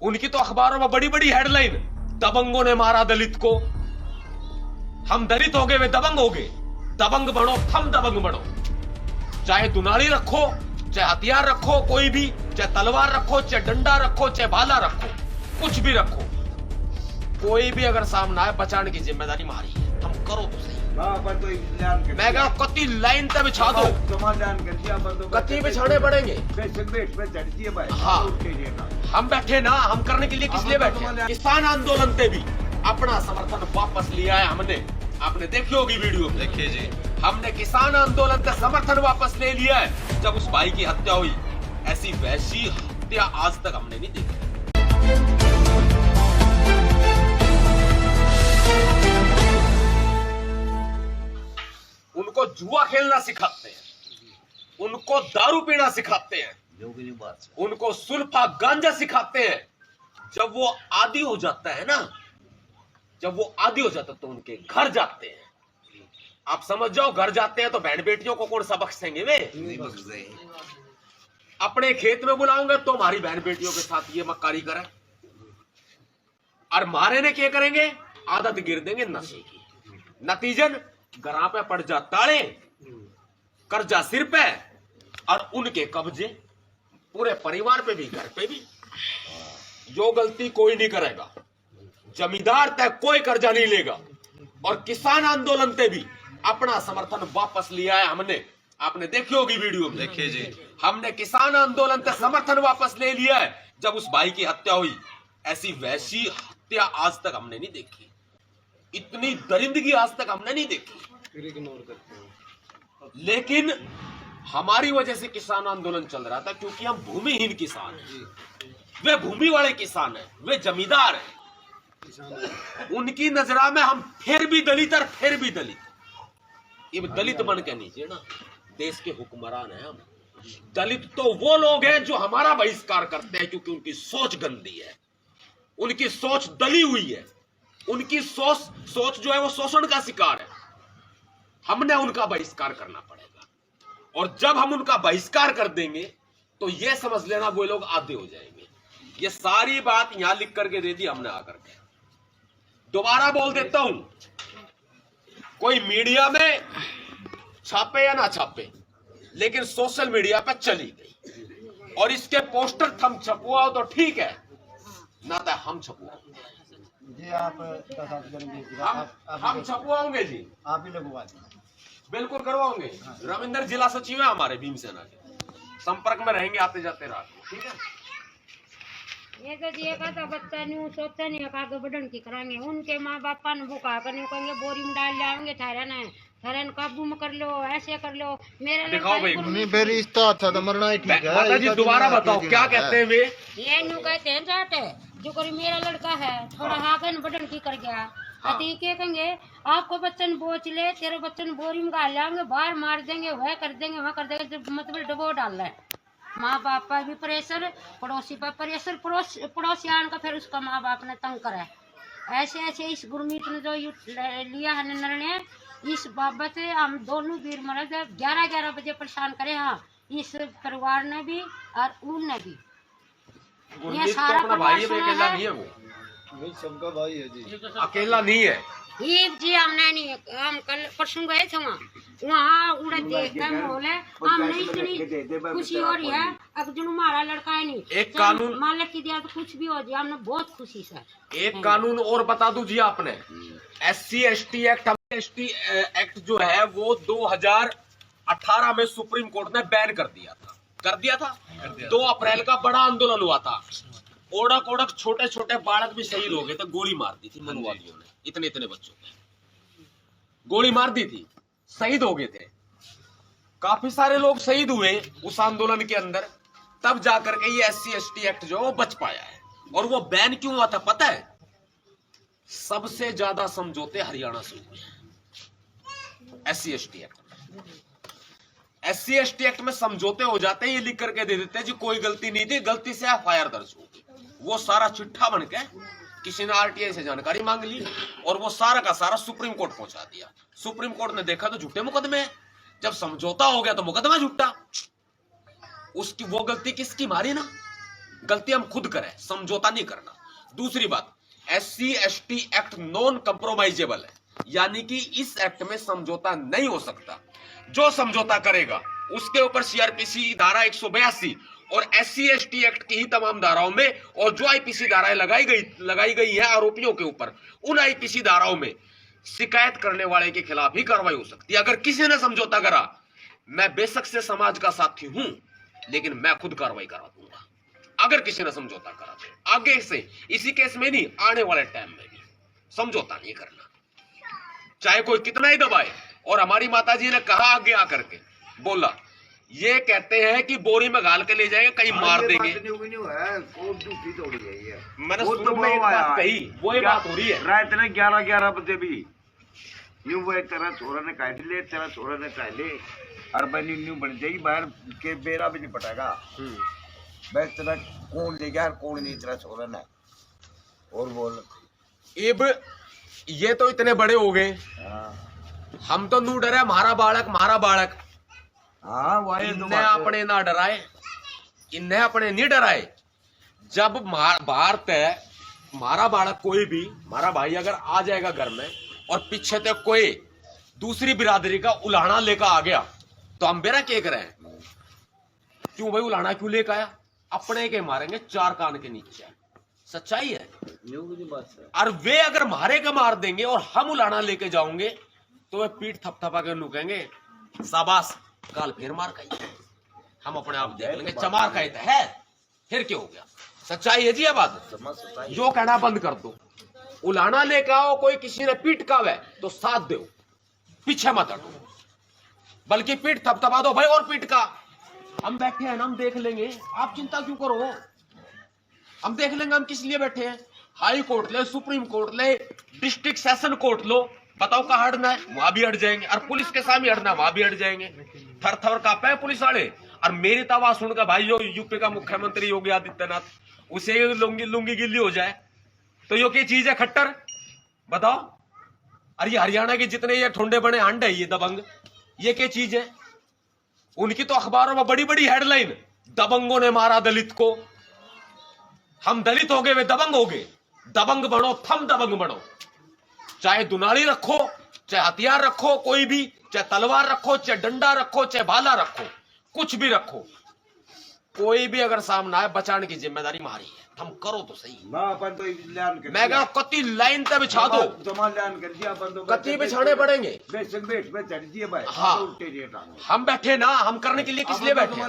उनकी तो अखबारों में बड़ी बड़ी हेडलाइन, दबंगों ने मारा दलित को। हम दलित हो गए, वे दबंग हो गए। दबंग बनो, हम दबंग बनो। चाहे दुनाली रखो, चाहे हथियार रखो, कोई भी, चाहे तलवार रखो, चाहे डंडा रखो, चाहे भाला रखो, कुछ भी रखो, कोई भी अगर सामने आए, बचाने की जिम्मेदारी हमारी है। हम करो तो सही। मैं कह कति लाइन तक बिछा दो, कति बिछाने पड़ेंगे। हाँ, हम बैठे ना, हम करने के लिए किस लिए बैठे? किसान आंदोलन पे भी अपना समर्थन वापस लिया है हमने। आपने देखी होगी वीडियो, देखिए जी। हमने किसान आंदोलन का समर्थन वापस ले लिया है जब उस भाई की हत्या हुई। ऐसी वैसी हत्या आज तक हमने नहीं देखी। उनको जुआ खेलना सिखाते हैं, उनको दारू पीना सिखाते हैं, उनको सुल्फा गांजा सिखाते हैं। जब वो आदी हो जाता है ना, जब वो आदी हो जाता है तो उनके घर जाते हैं। आप समझ जाओ, घर जाते हैं तो बहन बेटियों को कौन सा बख्शेंगे? वे नहीं बख्शेंगे। अपने खेत में बुलाओगे तो हमारी बहन बेटियों के साथ ये मक्कारी करे, और मारे ने क्या करेंगे? आदत गिर देंगे नशे की। नतीजन घरा पे पड़ जा ताले, कर्जा सिर पे, और उनके कब्जे पूरे परिवार पे भी, घर पे भी। जो गलती कोई नहीं करेगा, जमींदार तक कोई कर्जा नहीं लेगा। और किसान आंदोलन पे भी अपना समर्थन वापस लिया है हमने। आपने देखी होगी वीडियो, देखिए जी। हमने किसान आंदोलन का समर्थन वापस ले लिया है जब उस भाई की हत्या हुई। ऐसी वैसी हत्या आज तक हमने नहीं देखी। इतनी दरिंदगी आज तक हमने नहीं देखी। लेकिन हमारी वजह से किसान आंदोलन चल रहा था, क्योंकि हम भूमिहीन किसान हैं। वे भूमि वाले किसान हैं, वे जमींदार हैं। उनकी नजरा में हम फिर भी दलित और फिर भी दलित। ये दलित बन के नीचे ना, देश के हुक्मरान हैं हम। दलित तो वो लोग हैं जो हमारा बहिष्कार करते हैं, क्योंकि उनकी सोच गंदी है, उनकी सोच दली हुई है, उनकी सोच जो है वो शोषण का शिकार है। हमने उनका बहिष्कार करना पड़ेगा, और जब हम उनका बहिष्कार कर देंगे तो ये समझ लेना वो लोग आधे हो जाएंगे। ये सारी बात यहां लिख करके दे दी हमने आकर के। दोबारा बोल देता हूं, कोई मीडिया में छापे या ना छापे, लेकिन सोशल मीडिया पे चली गई, और इसके पोस्टर थम छपवाओ तो ठीक है, ना तो हम छपवाओ जी। आप हम छपवाओगे जी, आप ही लगवा दें। बिल्कुल करवाओगे। रविंद्र जिला सचिव है हमारे भीमसेना के, संपर्क में रहेंगे आते जाते रात, ठीक है। ये तो जी का बच्चा नहीं सोचता नहीं का तो बढ़न की कराएंगे। उनके माँ बापा ने बुका करने कहेंगे, बोरी में डाल जाएंगे, ठहरन काबू में कर लो, ऐसे कर लो। मेरा दिखाओ भाई। नहीं फिर रिश्ता अच्छा तो मरना ही ठीक है। माता जी दोबारा बताओ क्या कहते हैं वे? ये न्यू कहते हैं जाटे जो कोई मेरा लड़का है थोड़ा हागन बढ़न की कर गया। अति के कहेंगे आपको बच्चन बोच ले, तेरे बच्चन बोरी में डाल जाएंगे, बाहर मार देंगे, वह कर देंगे, वह कर देंगे, मतलब डबो डाल रहा है। माँ बाप पर भी प्रेशर, पड़ोसी पर प्रेशर, पड़ोसियान का फिर उसका माँ बाप ने तंग करा है। ऐसे ऐसे इस गुरमीत ने जो लिया है निर्णय, इस बाबत हम दोनों वीर मर्द 11-11 बजे परेशान करे। हाँ, इस परिवार ने भी और उनने भी। ये सारा भाई है, अकेला नहीं है वो, नहीं सबका भाई है जी, अकेला नहीं है। जी हमने नहीं, हम कल परसों गए थे वहाँ उड़ा देखते माहौल है, हमने इतनी खुशी हो रही है। अब जो हमारा लड़का है नहीं, एक कानून मालिक की दिया तो कुछ भी हो जाए, हमने बहुत खुशी से। एक कानून और बता दूं जी आपने, SC ST एक्ट जो है वो 2018 में सुप्रीम कोर्ट ने बैन कर दिया था। 2 अप्रैल का बड़ा आंदोलन हुआ था। ओड़क छोटे छोटे बालक भी शहीद हो गए थे, गोली मार दी थी मनुवादियों ने, इतने बच्चों को गोली मार दी थी, शहीद हो गए थे। काफी सारे लोग शहीद हुए उस आंदोलन के अंदर, तब जाकर के ये SC ST एक्ट जो वो बच पाया है। और वो बैन क्यों हुआ था पता है? सबसे ज्यादा समझौते हरियाणा से हुए हैं SC ST एक्ट में। SC ST एक्ट में समझौते हो जाते हैं, ये लिख करके दे देते हैं जी कोई गलती नहीं थी, गलती से FIR दर्ज होगी। वो सारा चिट्ठा बन के किसी ने RTI से जानकारी मांग ली, और वो सारा का सारा सुप्रीम कोर्ट पहुंचा दिया। सुप्रीम कोर्ट ने देखा तो झूठे मुकदमे हैं, जब समझौता हो गया तो मुकदमा झूठा। उसकी वो गलती किसकी? मारी ना, गलती हम खुद करें, समझौता नहीं करना। दूसरी बात, SC/ST एक्ट नॉन कंप्रोमाइजेबल है, यानी कि इस एक्ट में समझौता नहीं हो सकता। जो समझौता करेगा उसके ऊपर CRPC धारा 182 और SC/ST एक्ट की ही तमाम धाराओं में और जो IPC धाराएं लगाई गई है आरोपियों के ऊपर, उन IPC धाराओं में शिकायत करने वाले के खिलाफ ही कार्रवाई हो सकती है। अगर किसी ने समझौता करा, मैं बेशक से समाज का साथी हूं, लेकिन मैं खुद कार्रवाई करा दूंगा। अगर किसी ने समझौता करा तो आगे से, इसी केस में नहीं, आने वाले टाइम में भी समझौता नहीं करना, चाहे कोई कितना ही दबाए। और हमारी माताजी ने कहा आगे आकर के, बोला, ये कहते हैं कि बोरी में घाल के ले जाएंगे, कहीं मार देंगे। मैंने शुरू में एक बात कही, वो ही बात हो रही है। रात ने 11 बजे भी न्यू वो तेरा छोरा ने काट ले, तेरा छोरा ने काट ले, और बनी न्यू बन जाएगी बाहर के बेरा भी नहीं पटाएगा। मैं तेरा कौन ले गया, कौन नहीं तेरा छोरा ने। और बोल, अब ये तो इतने बड़े हो गए, हम तो नू डरे, हमारा बालक। हाँ, इन्हें अपने ना डराए, इन्हें अपने नहीं डराए। जब बाहर तय हमारा बालक, कोई भी हमारा भाई अगर आ जाएगा घर में और पीछे तक कोई दूसरी बिरादरी का उलाहना लेकर आ गया, तो हम बेरा क्या करें? क्यों भाई उलाहना क्यों लेकर आया? अपने के मारेंगे चार कान के नीचे, सच्चाई है। और वे अगर मारे का मार देंगे और हम उलाहना लेके जाओगे, तो वे पीठ थपथपा के नू कहेंगे, शाबाश, काल फिर मार खाई। हम अपने आप देख लेंगे, चमार खाई है, फिर क्या हो गया? सच्चाई है जी। ये बात जो कहना बंद कर दो। उलाहना लेके आओ, कोई किसी ने पीठ कावे तो साथ दो, पीछे मत हटो, बल्कि पीठ थपथपा दो भाई, और पीठ का हम बैठे हैं ना, हम देख लेंगे, आप चिंता क्यों करो? हम देख लेंगे, हम किस लिए बैठे हैं। हाई कोर्ट ले, सुप्रीम कोर्ट ले, डिस्ट्रिक्ट सेशन कोर्ट लो, बताओ कहाँ हटना है, वहां भी हट जाएंगे। और पुलिस के सामने हटना, वहां भी हट जाएंगे। थर थर कांपे पुलिस वाले। और मेरी तो आवाज सुनकर भाई, जो यूपी का मुख्यमंत्री योगी आदित्यनाथ, उसे लुंगी गिल्ली हो जाए तो यो क्या चीज है? खट्टर, बताओ। और ये हरियाणा के जितने ये ठुंडे बने हंड है, ये दबंग, ये क्या चीज है? उनकी तो अखबारों में बड़ी बड़ी हेडलाइन, दबंगों ने मारा दलित को। हम दलित हो गए, वे दबंग हो गए। दबंग बनो, थम दबंग बनो। चाहे दुनाली रखो, चाहे हथियार रखो, कोई भी, चाहे तलवार रखो, चाहे डंडा रखो, चाहे भाला रखो, कुछ भी रखो, कोई भी अगर सामने आए, बचाने की जिम्मेदारी हमारी है। हम करो तो सही। मैं कह कति लाइन तक बिछा दो, कति बिछाने पड़ेंगे। हाँ, हम बैठे ना, हम करने के लिए किस लिए बैठे?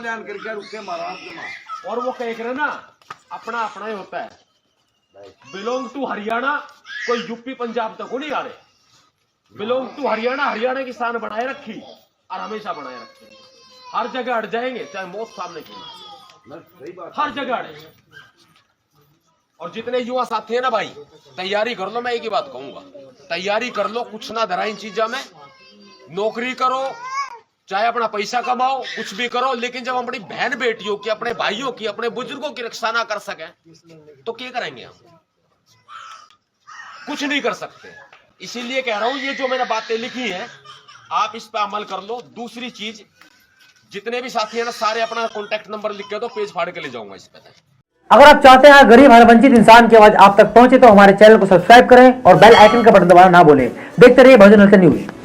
और वो कह रहे ना, अपना अपना ही होता है। बिलोंग टू हरियाणा, कोई यूपी पंजाब तक को नहीं आ रहे। बिलोंग टू हरियाणा, हरियाणा की शान बनाए रखी और हमेशा बनाए रखेंगे। हर जगह अड़ जाएंगे, चाहे मौत सामने की, हर जगह अड़े। और जितने युवा साथी है ना भाई, तैयारी कर लो। मैं एक ही बात कहूंगा, तैयारी कर लो, कुछ ना धरा इन चीजों में। नौकरी करो, चाहे अपना पैसा कमाओ, कुछ भी करो, लेकिन जब अपनी बहन बेटियों की, अपने भाइयों की, अपने बुजुर्गों की रक्षा ना कर सके तो क्या करेंगे हम? कुछ नहीं कर सकते। इसीलिए कह रहा हूं, ये जो मैंने बातें लिखी हैं, आप इस पर अमल कर लो। दूसरी चीज, जितने भी साथी हैं ना, सारे अपना कॉन्टैक्ट नंबर लिख के दो, पेज फाड़ के ले जाऊंगा इस पे। अगर आप चाहते हैं गरीब और वंचित इंसान की आवाज आप तक पहुंचे, तो हमारे चैनल को सब्सक्राइब करें और बेल आइकन का बटन दबाना ना भूलें। देखते रहिए भोजन न्यूज।